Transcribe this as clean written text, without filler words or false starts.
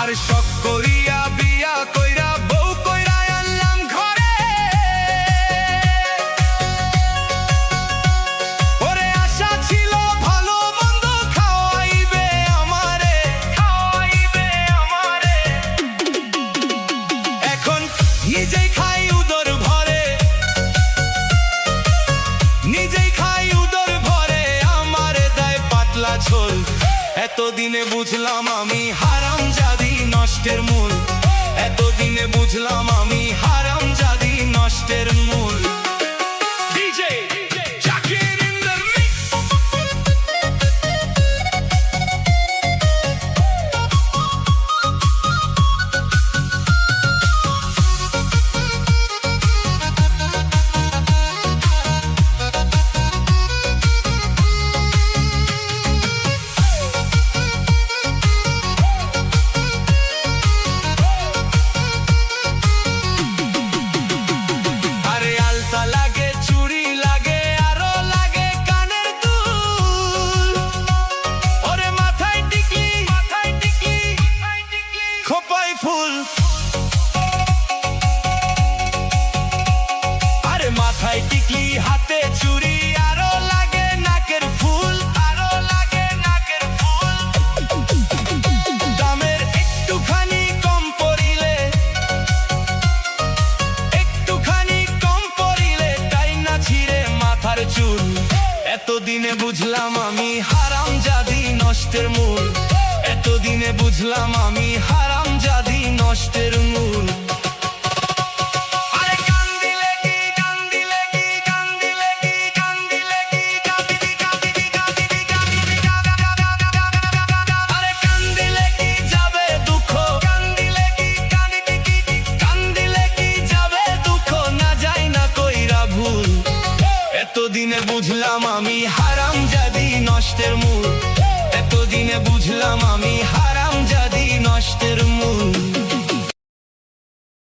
আর শখ করিয়া বিয়া কইরা বউ কইরা আনলাম ঘরে। ওরে আশা ছিল ভালো মন্দ খাওয়াইবে আমারে, খাওয়াইবে আমারে। এখন নিজেই খাই উদর ভরে, নিজেই খাই উদর ভরে, আমারে দেয় পাতলা ঝোল। এতদিনে বুঝলাম আমি হারামজাদি নষ্টের মূল, এতদিনে বুঝলাম আমি হারামজাদি নষ্টের মূল। DJ Zakir in the mix. লাগে চুড়ি লাগে আরো লাগে কানের দুল, ওরে মাথায় টিকলি, মাথায় টিকলি, খোপায় ফুল। আরে মাথায় টিকলি হাতে চুড়ি আরো লাগে নাকের ফুল, আরো লাগে নাকের ফুল। দামের একটুখানি কম পড়িলে, একটুখানি কম পড়িলে তাই না ছিঁড়ে মাথার চুল। এতদিনে বুঝলাম আমি হারামজাদি নষ্টের মূল, এতদিনে বুঝলাম আমি হারামজাদি নষ্টের মূল। আরে গান দিলে কি, গান দিলে কি, গান দিলে কি, গান দিলে কি, গাবিবি গাবিবি গাবিবি গাবিবি গাবিবি। আরে গান দিলে কি যাবে দুঃখ, গান দিলে কি, গানিবি কি, গান দিলে কি যাবে দুঃখ, না যায় না কইরা ভুল। এতদিনে বুঝলাম আমি হারামজাদি নষ্টের মূল, এতদিনে বুঝলাম আমি